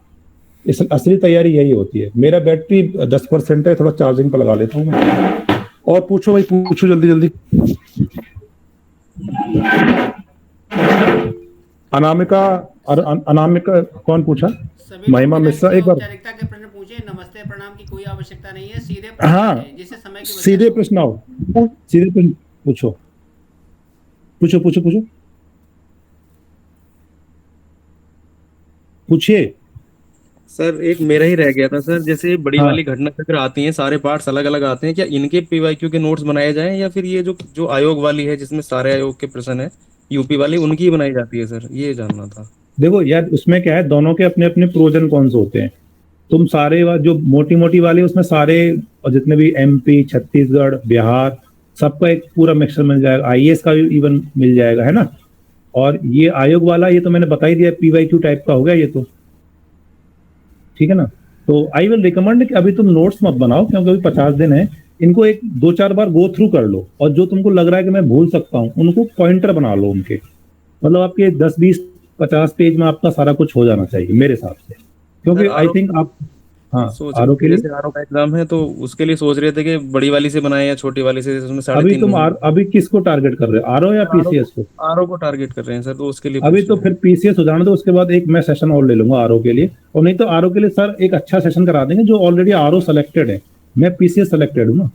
इस असली तैयारी यही होती है। मेरा बैटरी 10% है, थोड़ा चार्जिंग पर लगा लेता हूँ मैं। और पूछो भाई, पूछो जल्दी जल्दी। अनामिका कौन पूछा? महिमा मिश्रा। एक बार औपचारिकता के प्रश्न पूछे, नमस्ते प्रणाम की कोई आवश्यकता नहीं है, सीधे प्रश्न हाँ, जिससे समय की सीधे प्रश्न आओ, सीधे प्रश्न पूछो, पूछो पूछो पूछो, पूछिए। सर एक मेरा ही रह गया था सर, जैसे बड़ी हाँ। वाली घटना चक्र आती हैं, सारे पार्ट्स अलग अलग आते हैं, क्या इनके पीवाईक्यू के नोट्स बनाए जाएं या फिर ये जो आयोग वाली है जिसमें सारे आयोग के प्रश्न है यूपी वाली, उनकी ही बनाई जाती है सर, ये जानना था। देखो यार, उसमें क्या है, दोनों के अपने अपने प्रोज एंड कॉन्स होते हैं। तुम सारे जो मोटी मोटी वाली उसमें सारे और जितने भी एमपी, छत्तीसगढ़, बिहार, सबका एक पूरा मिक्सचर मिल जाएगा, आईएएस का भी इवन मिल जाएगा, है ना। और ये आयोग वाला, ये तो मैंने बता ही दिया, पीवाईक्यू टाइप का हो गया ये तो, ठीक है ना। तो आई विल रिकमेंड कि अभी तुम नोट्स मत बनाओ, क्योंकि अभी 50 दिन है, इनको एक 2-4 बार गो थ्रू कर लो, और जो तुमको लग रहा है कि मैं भूल सकता हूँ, उनको पॉइंटर बना लो उनके, मतलब आपके 10-20-50 पेज में आपका सारा कुछ हो जाना चाहिए मेरे हिसाब से, क्योंकि आई थिंक आप आरओ के लिए, जैसे आरओ का एग्जाम है तो उसके लिए सोच रहे थे कि बड़ी वाली से बनाए या छोटी वाली से, उसमें 3.5 महीने। अभी किसको टारगेट कर रहे हो, आरओ या पीसीएस को? आरओ को टारगेट कर रहे हैं सर, तो उसके लिए अभी तो फिर पीसीएस हो जाने दो, उसके बाद एक मैं सेशन और ले लूंगा आरओ के लिए, और नहीं तो आरओ के लिए सर एक अच्छा सेशन करा देंगे, जो ऑलरेडी आरओ सेलेक्टेड है, मैं पीसीएस सेलेक्टेड हूँ ना।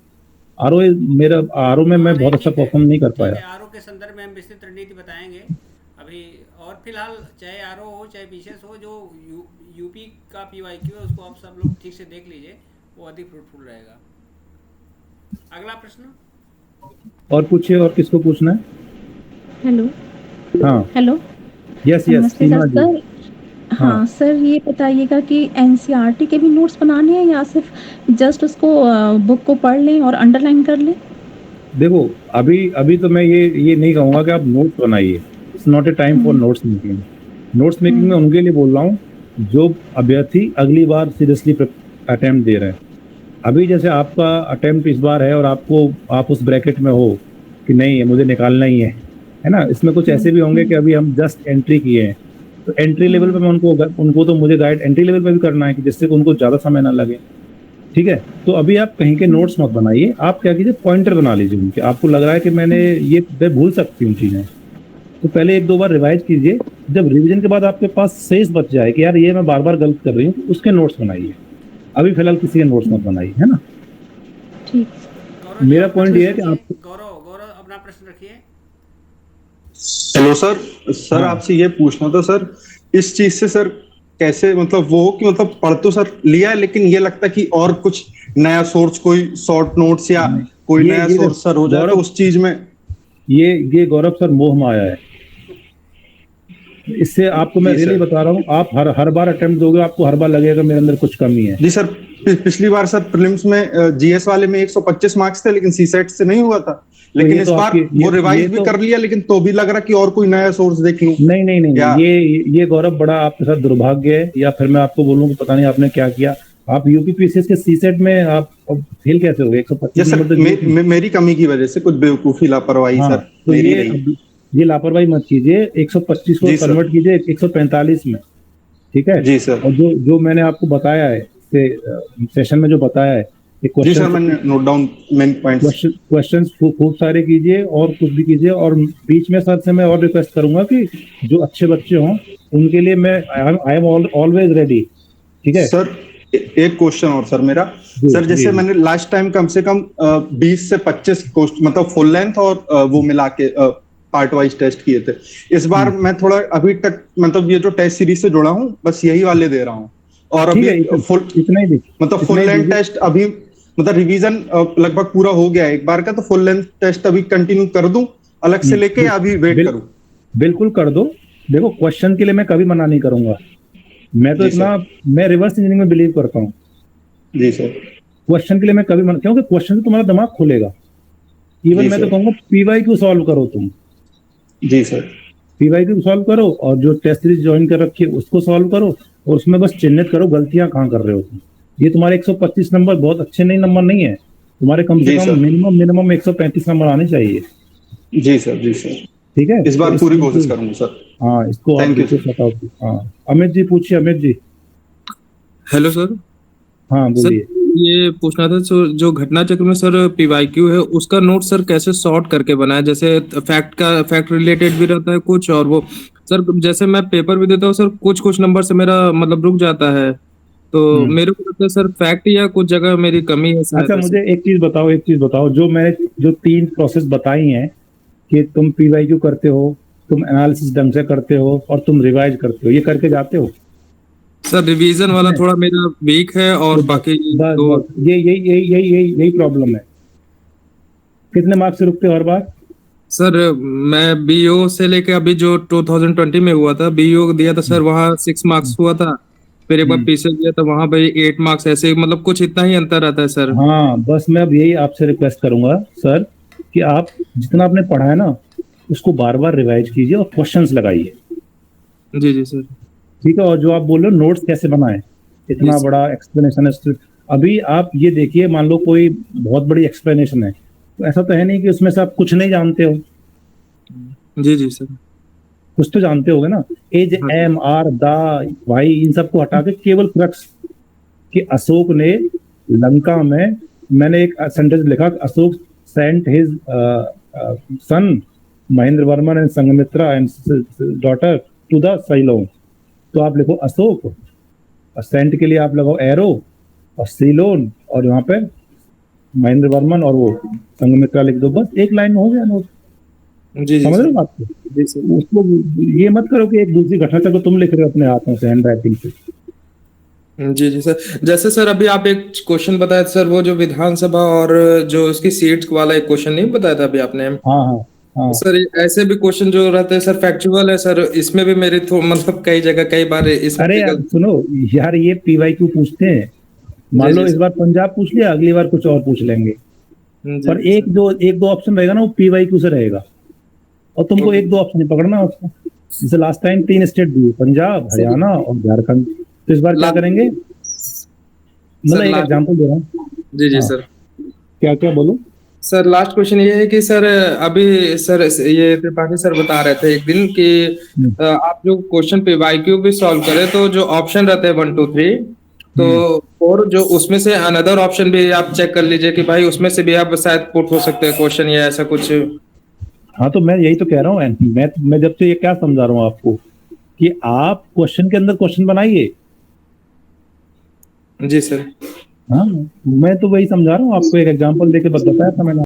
आरओ में मैं बहुत अच्छा परफॉर्म नहीं कर पाया। आरओ के संदर्भ में हम विस्तृत रणनीति बताएंगे अभी, और फिलहाल चाहे आरओ हो चाहे पीसीएस हो, जो यूपी का पीवाईक्यू है उसको आप सब लोग ठीक से देख लीजिए, वो अधिक फ्रूटफुल रहेगा। अगला प्रश्न और पूछिए, और किसको पूछना है? हेलो। हाँ हेलो। यस नमस्ते सर। हाँ सर, ये बताइएगा कि एनसीईआरटी के भी नोट्स बनाने हैं या सिर्फ जस्ट उसको बुक को पढ़ लें और अंडरलाइन कर लें? देखो अभी तो मैं ये नहीं कहूँगा कि आप नोट्स बनाइए, it's not a time for notes making. Notes making में उनके लिए बोल रहा हूँ जो अभ्यर्थी अगली बार सीरियसली अटेम्प्ट दे रहे हैं। अभी जैसे आपका अटेम्प्ट इस बार है और आप उस ब्रैकेट में हो कि नहीं है, मुझे निकालना ही है ना। इसमें कुछ ऐसे भी होंगे कि अभी हम जस्ट एंट्री किए हैं, तो एंट्री लेवल पे मैं उनको तो मुझे गाइड एंट्री लेवल पे भी करना है कि जिससे उनको ज़्यादा समय ना लगे, ठीक है। तो अभी आप कहीं के नोट्स मत बनाइए, आप क्या कीजिए, पॉइंटर बना लीजिए उनके, आपको लग रहा है कि मैं भूल सकती हूँ चीज़ें, तो पहले 1-2 बार रिवाइज कीजिए। जब रिवीजन के बाद आपके पास शेष बच जाए कि यार ये मैं बार बार गलत कर रही हूँ, तो उसके नोट्स बनाइए। अभी फिलहाल किसी के नोट्स मत बनाइए, है ना। ठीक। मेरा पॉइंट ये है कि आप गौरव अपना प्रश्न रखिए। हेलो सर आपसे ये पूछना था सर, इस चीज से सर कैसे मतलब वो कि मतलब पढ़ तो सर लिया है, लेकिन ये लगता है कि और कुछ नया सोर्स, कोई शॉर्ट नोट्स या कोई नया सोर्स सर हो जाए तो उस चीज में ये गौरव सर मोह माया है। इससे आपको मैं रियली बता रहा हूँ, आप हर बार अटेम्प्ट दोगे, आपको हर बार लगेगा मेरे अंदर कुछ कमी है। जी सर, पिछली बार सर प्रीलिम्स में जीएस वाले में 125 मार्क्स थे, लेकिन सीसेट से नहीं हुआ था, लेकिन इस बार वो रिवाइज भी कर लिया, लेकिन तो भी लग रहा कि और कोई नया सोर्स देख लूं। नहीं, ये गौरव बड़ा आपके साथ दुर्भाग्य है, या फिर मैं आपको बोलूं कि पता नहीं आपने क्या किया। आप यूपीपीसीएस के सीसेट में आप फेल कैसे हो गए? 125 नंबर मेरी कमी की वजह से, कुछ बेवकूफी लापरवाही सर। तो ये लापरवाही मत कीजिए, 125 को कन्वर्ट कीजिए 145 में, ठीक है जी सर। और जो मैंने आपको बताया है सेशन में जो बताया है, जी सर, मैंने note down main points. Questions खूब सारे कीजिए और कुछ भी कीजिए, और बीच में सर से मैं और रिक्वेस्ट करूंगा कि जो अच्छे बच्चे हों उनके लिए मैं आई एम ऑलवेज रेडी, ठीक है सर। एक क्वेश्चन और सर मेरा, सर जैसे मैंने लास्ट टाइम कम से कम 20 से 25 मतलब फुल लेंथ और वो मिला के पार्ट वाइज टेस्ट किए थे। इस बार मैं थोड़ा अभी तक मतलब ये जो टेस्ट सीरीज से जुड़ा हूँ बस यही वाले दे रहा हूँ, और अभी फुल इतना ही मतलब फुल लेंथ टेस्ट अभी मतलब रिवीजन लगभग पूरा हो गया है एक बार का, तो फुल लेंथ टेस्ट अभी कंटिन्यू कर दूं अलग से लेके, या अभी वेट करूं? बिल्कुल कर दो। देखो क्वेश्चन के लिए मैं कभी मना नहीं करूंगा। मैं तो मैं रिवर्स इंजीनियरिंग में बिलीव करता हूँ। जी सर। क्वेश्चन के लिए मैं कभी मना, क्योंकि क्वेश्चन से तुम्हारा दिमाग खुलेगा। इवन मैं तो कहूंगा PYQ सॉल्व करो तुम। जी सर। PYQ सॉल्व करो और जो टेस्ट सीरीज ज्वाइन कर रखी है उसको सॉल्व करो, और उसमें बस चिन्हित करो गलतियां कहाँ कर रहे हो तुम। ये तुम्हारे 125 नंबर बहुत अच्छे नहीं नंबर नहीं है, तुम्हारे कम से कम मिनिमम 135 नंबर आने चाहिए। जी सर। जी सर। ठीक है, इस बार पूरी कोशिश करूंगा सर। हाँ, इसको आप बताओ। हाँ अमित जी पूछिए। अमित जी। Hello sir. हाँ बोलिए। ये पूछना था सर, जो घटना चक्र में सर PYQ है उसका नोट सर कैसे सॉर्ट करके बनाया? जैसे फैक्ट रिलेटेड भी रहता है कुछ, और वो सर जैसे मैं पेपर भी देता हूँ सर, कुछ नंबर से मेरा मतलब रुक जाता है, तो मेरे को लगता है सर फैक्ट या कुछ जगह मेरी कमी है। अच्छा मुझे एक चीज बताओ, जो 3 प्रोसेस बताई हैं कि तुम PYQ करते हो, तुम एनालिसिस ढंग से करते हो और तुम रिवाइज करते हो, ये करके जाते हो? सर रिवीजन वाला थोड़ा मेरा वीक है, और बाकी यही प्रॉब्लम है। कितने मार्क्स से रुकते हो हर बार? सर मैं BO से लेके अभी जो 2020 में हुआ था, BO दिया था सर, वहाँ 6 मार्क्स हुआ था। फिर एक बार PCL दिया था, वहाँ पे 8 मार्क्स, ऐसे मतलब कुछ इतना ही अंतर रहता है सर। हाँ बस मैं अब यही आपसे रिक्वेस्ट करूंगा सर कि आप जितना आपने पढ़ा है ना उसको बार बार रिवाइज कीजिए और क्वेश्चंस लगाइए। जी जी सर। ठीक है, और जो आप बोल रहे हो नोट्स कैसे बनाए, इतना बड़ा एक्सप्लेनेशन है। अभी आप ये देखिए, मान लो कोई बहुत बड़ी एक्सप्लेनेशन है, तो ऐसा तो है नहीं कि उसमें से आप कुछ नहीं जानते हो। जी जी सर। कुछ तो जानते होगे ना। एज एम आर दा भाई इन सबको हटा के केवल क्रक्स कि अशोक ने लंका में, मैंने एक सेंटेंस लिखा, Ashok sent his son Mahendra Varman and Sanghamitra and daughter to the Ceylon. तो आप लिखो अशोक, और सेंट के लिए आप लगाओ एरो, और सीलोन, और यहाँ पे महेंद्र वर्मन और वो संघमित्रा लिख दो, बस एक लाइन में हो गया नोट। जी समझ रहे हो बात को? जी सर। उसको ये मत करो कि एक दूसरी घटना को तुम लिख रहे हो अपने हाथों से, हैंड राइटिंग से। जी जी सर। जैसे सर अभी आप एक क्वेश्चन बताया सर, वो जो विधानसभा और जो उसकी सीट्स वाला एक क्वेश्चन नहीं बताया था अभी आपने? हाँ सर ऐसे भी क्वेश्चन जो रहते हैं सर फैक्चुअल है सर, इसमें भी मेरे मतलब कई जगह कई बार इसमें। अरे यार सुनो यार, ये PYQ पूछते हैं, मान लो इस बार पंजाब पूछ लिया, अगली बार कुछ और पूछ लेंगे, पर एक दो ऑप्शन रहेगा ना वो PYQ से रहेगा, और तुमको एक दो ऑप्शन पकड़ना है उसको। जैसे लास्ट टाइम 3 स्टेट दिए, पंजाब, हरियाणा और झारखंड, तो इस बार क्या करेंगे? मतलब एक एग्जांपल दे रहा हूँ। जी जी सर। क्या बोलो सर? लास्ट क्वेश्चन ये है कि सर अभी सर ये त्रिपाठी सर बता रहे थे एक दिन कि आप जो क्वेश्चन PYQ भी सॉल्व करें तो जो ऑप्शन रहते हैं 1 2 3, तो और जो उसमें से अनदर ऑप्शन भी आप चेक कर लीजिए कि भाई उसमें से भी आप शायद पुट हो सकते हैं क्वेश्चन या ऐसा कुछ। हाँ तो मैं यही तो कह रहा हूँ, मैं जब से ये क्या समझा रहा हूँ आपको कि आप क्वेश्चन के अंदर क्वेश्चन बनाइए। जी सर। हाँ मैं तो वही समझा रहा हूँ आपको, एक एग्जांपल देके बताया था मैंने।